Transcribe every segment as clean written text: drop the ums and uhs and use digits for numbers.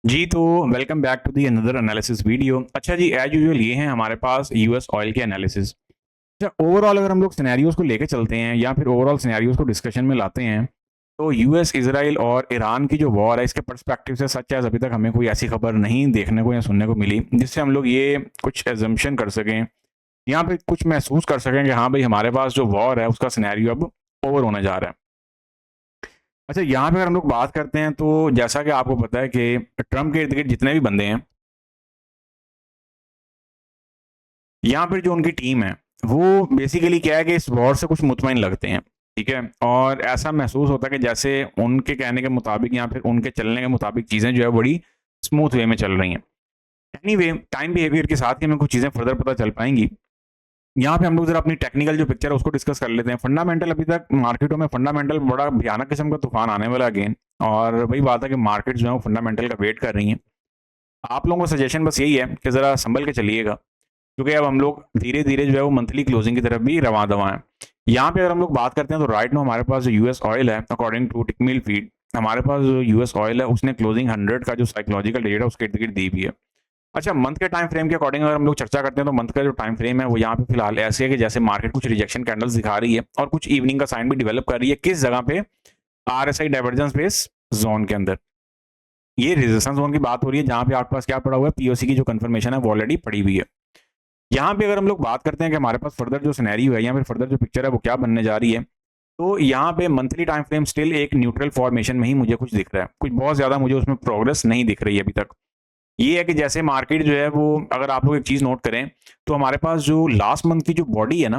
जी, तो welcome back to the another analysis video. अच्छा जी, एज़ यूजुअल ये हैं हमारे पास यूएस ऑयल के एनालिसिस। अच्छा, ओवरऑल अगर हम लोग सिनेरियोज़ को लेके चलते हैं या फिर ओवरऑल सिनेरियोज़ को डिस्कशन में लाते हैं, तो यूएस, इज़राइल और ईरान की जो वॉर है, इसके पर्सपेक्टिव से सच एज़ अभी तक हमें कोई ऐसी खबर नहीं देखने को या सुनने को मिली, जिससे हम लोग ये कुछ अज़म्पशन कर सकें, यहाँ पे कुछ महसूस कर सकें कि हाँ भाई, हमारे पास जो वॉर है, उसका सिनेरियो अब ओवर होने जा रहा है। अच्छा, यहाँ पे अगर हम लोग बात करते हैं, तो जैसा कि आपको पता है कि ट्रंप के इर्द-गिर्द जितने भी बंदे हैं, यहाँ पर जो उनकी टीम है, वो बेसिकली क्या है कि इस वॉर से कुछ मुतमईन लगते हैं, ठीक है? और ऐसा महसूस होता है कि जैसे उनके कहने के मुताबिक या फिर उनके चलने के मुताबिक चीज़ें जो है बड़ी स्मूथ वे में चल रही हैं। एनीवे, टाइम बिहेवियर के साथ ही हमें कुछ चीज़ें फर्दर पता चल पाएँगी। यहाँ पे हम लोग ज़रा अपनी टेक्निकल जो पिक्चर है उसको डिस्कस कर लेते हैं। फंडामेंटल अभी तक मार्केटों में फंडामेंटल बड़ा भयानक किस्म का तूफ़ान आने वाला है अगेन, और वही बात है कि मार्केट जो है वो फंडामेंटल का वेट कर रही हैं। आप लोगों को सजेशन बस यही है कि ज़रा सँभल के चलिएगा। क्योंकि अब हम लोग धीरे-धीरे जो है वो मंथली क्लोजिंग की तरफ भी रवां-दवां हैं। यहाँ पे अगर हम लोग बात करते हैं तो राइट नाउ हमारे पास जो यूएस ऑयल है, अकॉर्डिंग टू टिकमिल फीड, हमारे पास जो यूएस ऑयल है उसने क्लोजिंग 100 का जो साइकोलॉजिकल रेट है उसके इर्द-गिर्द दी भी है। अच्छा, मंथ के टाइम फ्रेम के अकॉर्डिंग अगर हम लोग चर्चा करते हैं तो मंथ का जो टाइम फ्रेम है वो यहाँ पे फिलहाल ऐसे है कि जैसे मार्केट कुछ रिजेक्शन कैंडल्स दिखा रही है और कुछ इवनिंग का साइन भी डेवलप कर रही है। किस जगह पे? आरएसआई डाइवर्जेंस बेस जोन के अंदर। ये रेजिस्टेंस जोन की बात हो रही है जहाँ पे आपके पास क्या पड़ा हुआ है, पीओसी की जो कंफर्मेशन है वो ऑलरेडी पड़ी हुई है। यहाँ पे अगर हम लोग बात करते हैं कि हमारे पास फर्दर जो सिनेरियो है या फिर फर्दर जो पिक्चर है वो क्या बनने जा रही है, तो यहाँ पे मंथली टाइम फ्रेम स्टिल एक न्यूट्रल फॉर्मेशन में ही मुझे कुछ दिख रहा है। कुछ बहुत ज़्यादा मुझे उसमें प्रोग्रेस नहीं दिख रही है अभी तक। ये है कि जैसे मार्केट जो है वो, अगर आप लोग एक चीज़ नोट करें, तो हमारे पास जो लास्ट मंथ की जो बॉडी है ना,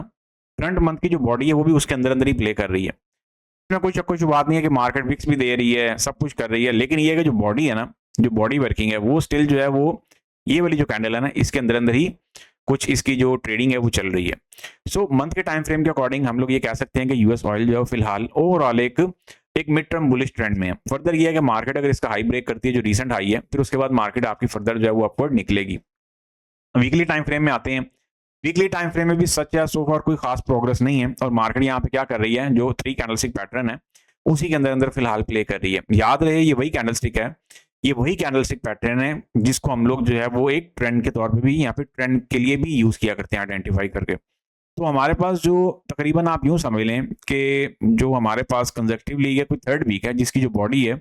करंट मंथ की जो बॉडी है वो भी उसके अंदर-अंदर ही प्ले कर रही है। इसमें कोई शक कोई बात नहीं है कि मार्केट विक्स भी दे रही है, सब कुछ कर रही है, लेकिन ये है कि जो बॉडी है ना, जो बॉडी वर्किंग है वो स्टिल जो है वो ये वाली जो कैंडल है ना, इसके अंदर-अंदर ही कुछ इसकी जो ट्रेडिंग है वो चल रही है। सो मंथ के टाइम फ्रेम के अकॉर्डिंग हम लोग ये कह सकते हैं कि यूएस ऑयल जो है फिलहाल ओवरऑल एक मिड टर्म बुलिश ट्रेंड में है। फर्दर ये है कि मार्केट अगर इसका हाई ब्रेक करती है, जो रीसेंट हाई है, फिर उसके बाद मार्केट आपकी फर्दर जो है वो अपवर्ड निकलेगी। वीकली टाइम फ्रेम में आते हैं। वीकली टाइम फ्रेम में भी सच है, सो फॉर कोई खास प्रोग्रेस नहीं है और मार्केट यहाँ पे क्या कर रही है, जो 3 कैंडलस्टिक पैटर्न है उसी के अंदर-अंदर फिलहाल प्ले कर रही है। याद रहे, ये वही कैंडलस्टिक है, ये वही कैंडलस्टिक पैटर्न है जिसको हम लोग जो है वो एक ट्रेंड के तौर पे भी, यहाँ पे ट्रेंड के लिए भी यूज़ किया करते हैं आइडेंटिफाई करके। तो हमारे पास जो तकरीबन आप यूँ समझ लें कि जो हमारे पास कंसेक्युटिवली ये कोई थर्ड वीक है जिसकी जो बॉडी है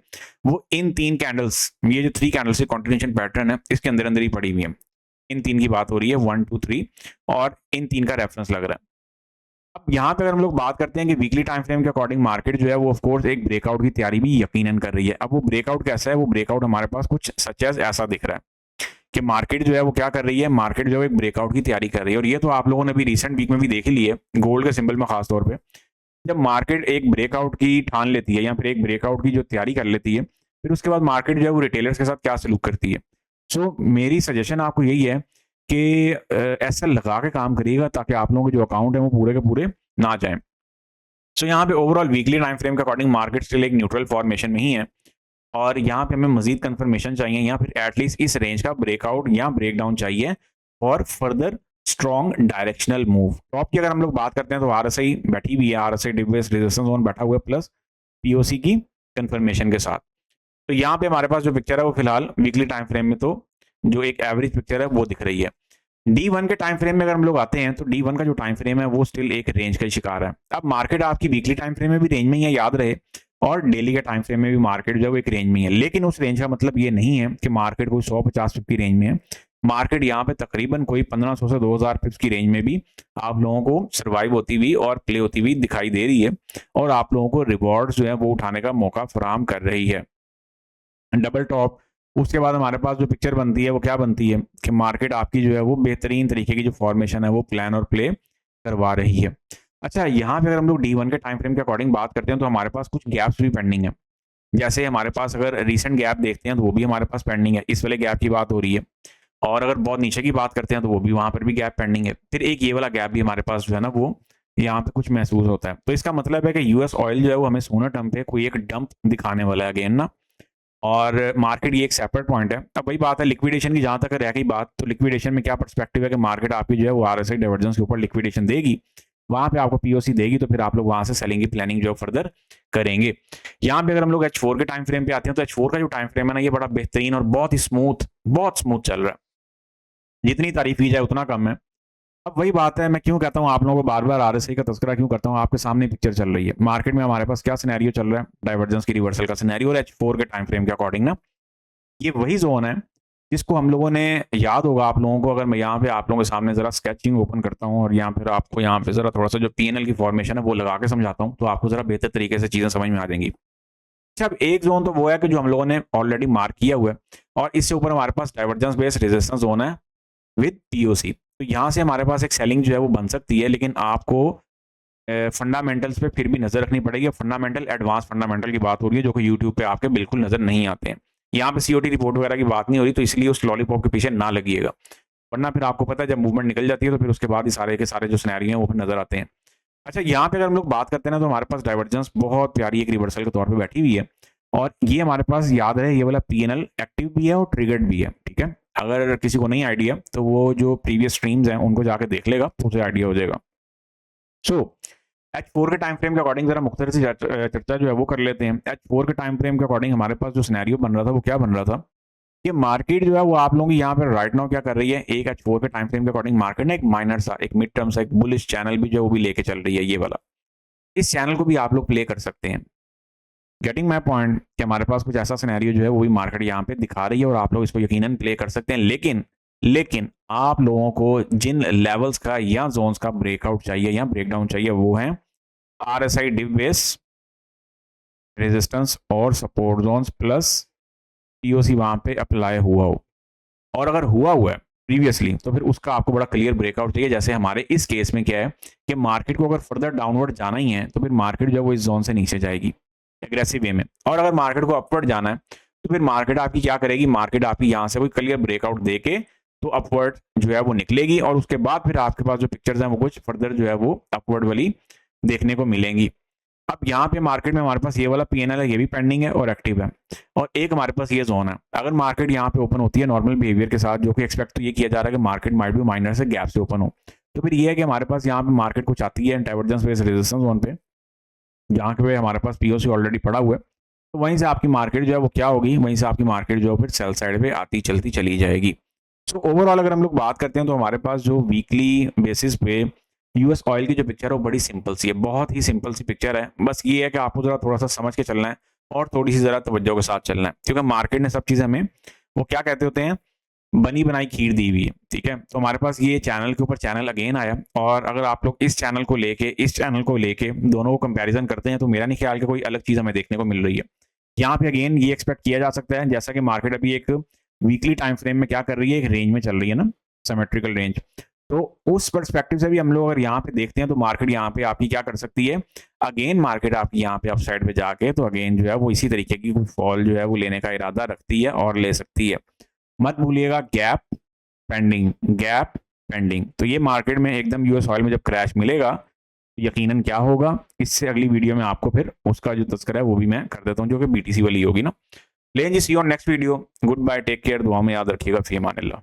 वो इन 3 कैंडल्स, ये जो 3 कैंडल्स की कंटिन्यूएशन पैटर्न है इसके अंदर-अंदर ही पड़ी हुई है। इन 3 की बात हो रही है, 1, 2, 3, और इन 3 का रेफरेंस लग रहा है। अब यहाँ पे अगर हम लोग बात करते हैं कि वीकली टाइम फ्रेम के अकॉर्डिंग मार्केट जो है वो ऑफ कोर्स एक ब्रेकआउट की तैयारी भी यकीनन कर रही है। अब वो ब्रेकआउट कैसा है? वो ब्रेकआउट हमारे पास कुछ सच एज़ ऐसा दिख रहा है कि मार्केट जो है वो क्या कर रही है, मार्केट जो है एक ब्रेकआउट की तैयारी कर रही है, और ये तो आप लोगों ने भी रिसेंट वीक में भी देख ही ली है, गोल्ड के सिंबल में खास तौर पे। जब मार्केट एक ब्रेकआउट की ठान लेती है या फिर एक ब्रेकआउट की जो तैयारी कर लेती है, फिर उसके बाद मार्केट जो है वो रिटेलर्स के साथ क्या सलूक करती है। सो मेरी सजेशन आपको यही है कि ऐसा लगा के काम करिएगा ताकि आप लोगों के जो अकाउंट है वो पूरे के पूरे ना जाएँ। सो यहाँ पे ओवरऑल वीकली टाइम फ्रेम के अकॉर्डिंग मार्केट स्टिल एक न्यूट्रल फॉर्मेशन में ही है, और यहाँ पे हमें मजीद कंफर्मेशन चाहिए या फिर एटलीस्ट इस रेंज का ब्रेकआउट या ब्रेकडाउन चाहिए और further strong directional move. Top की अगर हम लोग बात करते हैं तो आरएसआई बैठी हुई है, आरएसआई डिवेस रेजिस्टेंस जोन बैठा हुआ है प्लस पीओसी की कंफर्मेशन के साथ। तो यहाँ पे हमारे पास जो पिक्चर है वो फिलहाल वीकली टाइम फ्रेम में तो जो एक एवरेज पिक्चर है वो दिख रही है। D1 के टाइम फ्रेम में अगर हम लोग आते हैं तो D1 का जो टाइम फ्रेम है वो स्टिल एक रेंज का शिकार है। अब मार्केट आपकी वीकली टाइम फ्रेम में भी रेंज में ही है, याद रहे, और डेली के टाइम फ्रेम में भी मार्केट जो है वो एक रेंज में ही है, लेकिन उस रेंज का मतलब ये नहीं है कि मार्केट कोई 150 पिप की रेंज में है। मार्केट यहाँ पे तकरीबन कोई 1500 से 2000 पिप्स की रेंज में भी आप लोगों को सर्वाइव होती हुई और प्ले होती हुई दिखाई दे रही है, और आप लोगों को रिवॉर्ड्स जो है वो उठाने का मौका फराहम कर रही है। डबल टॉप, उसके बाद हमारे पास जो पिक्चर बनती है वो क्या बनती है कि मार्केट आपकी जो है वो बेहतरीन तरीके की जो फॉर्मेशन है वो प्लान और प्ले करवा रही है। अच्छा, यहाँ पे अगर हम लोग D1 के टाइम फ्रेम के अकॉर्डिंग बात करते हैं तो हमारे पास कुछ गैप्स भी पेंडिंग है। जैसे हमारे पास अगर रीसेंट गैप देखते हैं तो वो भी हमारे पास पेंडिंग है, इस वाले गैप की बात हो रही है, और अगर बहुत नीचे की बात करते हैं तो वो भी, वहाँ पर भी गैप पेंडिंग है। फिर एक ये वाला गैप भी हमारे पास जो है ना वो यहाँ पे कुछ महसूस होता है। तो इसका मतलब है कि यूएस ऑयल जो है वो हमें सोनर टर्म पे कोई एक डंप दिखाने वाला है अगेन ना, और मार्केट ये एक सेपरेट पॉइंट है। अब वही बात है लिक्विडेशन की, जहाँ तक रह गई बात, तो लिक्विडेशन में क्या पर्सपेक्टिव है कि मार्केट आपकी जो है वो आरएसआई डाइवर्जेंस के ऊपर लिक्विडेशन देगी, वहाँ पे आपको पीओसी देगी, तो फिर आप लोग वहाँ से सेलिंग की प्लानिंग जो फर्दर करेंगे। यहाँ पे अगर हम लोग H4 के टाइम फ्रेम पे आते हैं, तो H4 का जो टाइम फ्रेम है ना, ये बड़ा बेहतरीन और बहुत ही स्मूथ, बहुत स्मूथ चल रहा है। जितनी तारीफ की जाए उतना कम है। अब वही बात है, मैं क्यों कहता हूँ आप लोगों को बार बार आरएसआई का तस्करा क्यों करता हूँ, आपके सामने पिक्चर चल रही है मार्केट में, हमारे पास क्या सिनेरियो चल रहा है, डाइवर्जेंस की रिवर्सल का सिनेरियो, और H4 के टाइम फ्रेम के अकॉर्डिंग ना ये वही जोन है जिसको हम लोगों ने, याद होगा आप लोगों को, अगर मैं यहाँ पे आप लोगों के सामने जरा स्केचिंग ओपन करता हूँ और यहाँ फिर आपको यहाँ पे जरा थोड़ा सा जो पीएनएल की फॉर्मेशन है वो लगा के समझाता हूँ, तो आपको जरा बेहतर तरीके से चीजें समझ में आ जाएंगी। अच्छा, अब एक जोन तो वो है कि जो हम लोगों ने ऑलरेडी मार्क किया हुआ है, और इससे ऊपर हमारे पास डाइवर्जेंस बेस्ड रेजिस्टेंस जोन है विद पीओसी। तो यहाँ से हमारे पास एक सेलिंग जो है वो बन सकती है, लेकिन आपको फंडामेंटल्स पे फिर भी नजर रखनी पड़ेगी। फंडामेंटल, एडवांस फंडामेंटल की बात हो रही है, जो कि यूट्यूब पे आपके बिल्कुल नजर नहीं आते हैं। यहाँ पे सीओटी रिपोर्ट वगैरह की बात नहीं हो रही, तो इसलिए उस लॉलीपॉप के पीछे ना लगिएगा, वरना फिर आपको पता है जब मूवमेंट निकल जाती है तो फिर उसके बाद ही सारे के सारे जो सिनेरियो हैं वो फिर नजर आते हैं। अच्छा, यहाँ पे अगर हम लोग बात करते हैं ना, तो हमारे पास डाइवर्जेंस बहुत प्यारी एक रिवर्सल के तौर पे बैठी हुई है, और ये हमारे पास याद है, ये वाला पीएनएल एक्टिव भी है और ट्रिगर्ड भी है। ठीक है, अगर किसी को नहीं आइडिया तो वो जो प्रीवियस स्ट्रीम्स हैं उनको जाके देख लेगा, तो उसे आइडिया हो जाएगा। सो H4 के टाइम फ्रेम के अकॉर्डिंग जरा मुख्तसर सी चर्चा जो है वो कर लेते हैं। H4 के टाइम फ्रेम के अकॉर्डिंग हमारे पास जो सिनेरियो बन रहा था वो क्या बन रहा था, कि मार्केट जो है वो आप लोगों की यहाँ पर राइट नाउ क्या कर रही है, एक H4 के टाइम फ्रेम के अकॉर्डिंग मार्केट ने एक माइनर सा, एक मिड टर्म सा, एक बुलिश चैनल भी जो है वो भी लेके चल रही है, ये वाला। इस चैनल को भी आप लोग प्ले कर सकते हैं। गेटिंग माई पॉइंट, कि हमारे पास कुछ ऐसा सिनेरियो जो है वो भी मार्केट यहाँ पे दिखा रही है, और आप लोग इसको यकीनन प्ले कर सकते हैं। लेकिन आप लोगों को जिन लेवल्स का या जोन्स का ब्रेकआउट चाहिए या ब्रेकडाउन चाहिए, वो है RSI डिप बेस रेजिस्टेंस और सपोर्ट जोन्स प्लस पीओसी वहां पे अप्लाई हुआ हो, और अगर हुआ है प्रीवियसली तो फिर उसका आपको बड़ा क्लियर ब्रेकआउट चाहिए। जैसे हमारे इस केस में क्या है कि मार्केट को अगर फर्दर डाउनवर्ड जाना ही है, तो फिर मार्केट जो है वो इस जोन से नीचे जाएगी एग्रेसिव वे में, और अगर मार्केट को अपवर्ड जाना है तो फिर मार्केट आपकी क्या करेगी, मार्केट आपकी यहाँ से कोई क्लियर ब्रेकआउट दे के तो अपवर्ड जो है वो निकलेगी, और उसके बाद फिर आपके पास जो पिक्चर्स हैं वो कुछ फर्दर जो है वो अपवर्ड वाली देखने को मिलेंगी। अब यहाँ पे मार्केट में हमारे पास ये वाला पीएनएल है, ये भी पेंडिंग है और एक्टिव है, और एक हमारे पास ये जोन है। अगर मार्केट यहाँ पे ओपन होती है नॉर्मल बिहेवियर के साथ, जो कि एक्सपेक्ट तो ये किया जा रहा है कि मार्केट माइट भी माइनर से गैप से ओपन हो, तो फिर ये है कि हमारे पास यहाँ पे मार्केट कुछ आती है डाइवर्जेंस बेस्ड रेजिस्टेंस जोन पे, जहाँ पे हमारे पास पीओसी ऑलरेडी पड़ा हुआ है, तो वहीं से आपकी मार्केट जो है वो क्या होगी, वहीं से आपकी मार्केट जो है फिर सेल साइड पे आती चलती चली जाएगी। सो ओवरऑल अगर हम लोग बात करते हैं, तो हमारे पास जो वीकली बेसिस पे यूएस ऑयल की जो पिक्चर है वो बड़ी सिंपल सी है, बहुत ही सिंपल सी पिक्चर है। बस ये है कि आपको जरा थोड़ा सा समझ के चलना है और थोड़ी सी जरा तवज्जो के साथ चलना है, क्योंकि मार्केट ने सब चीज़ें हमें वो क्या कहते होते हैं, बनी बनाई खीर दी हुई है। ठीक है, तो हमारे पास ये चैनल के ऊपर चैनल अगेन आया, और अगर आप लोग इस चैनल को लेके इस चैनल को लेके दोनों को कंपैरिजन करते हैं, तो मेरा नहीं ख्याल कि कोई अलग चीज़ हमें देखने को मिल रही है। यहाँ पे अगेन ये एक्सपेक्ट किया जा सकता है, जैसा कि मार्केट अभी एक वीकली टाइम फ्रेम में क्या कर रही है, एक रेंज में चल रही है ना, सिमेट्रिकल रेंज, तो उस पर्सपेक्टिव से भी हम लोग अगर यहाँ पे देखते हैं, तो मार्केट यहाँ पे आपकी क्या कर सकती है, अगेन मार्केट आपकी यहाँ पे अपसाइड पे जाके तो अगेन जो है वो इसी तरीके की कोई फॉल जो है वो लेने का इरादा रखती है और ले सकती है। मत भूलिएगा गैप पेंडिंग, गैप पेंडिंग। तो ये मार्केट में एकदम यूएस ऑयल में जब क्रैश मिलेगा, यकीनन क्या होगा, इससे अगली वीडियो में आपको फिर उसका जो तस्करा है वो भी मैं कर देता हूँ, जो कि बीटीसी वाली होगी ना। लेकिन जी see on next video, good bye, take care, दुआ में याद रखिएगा, फी अमान अल्लाह।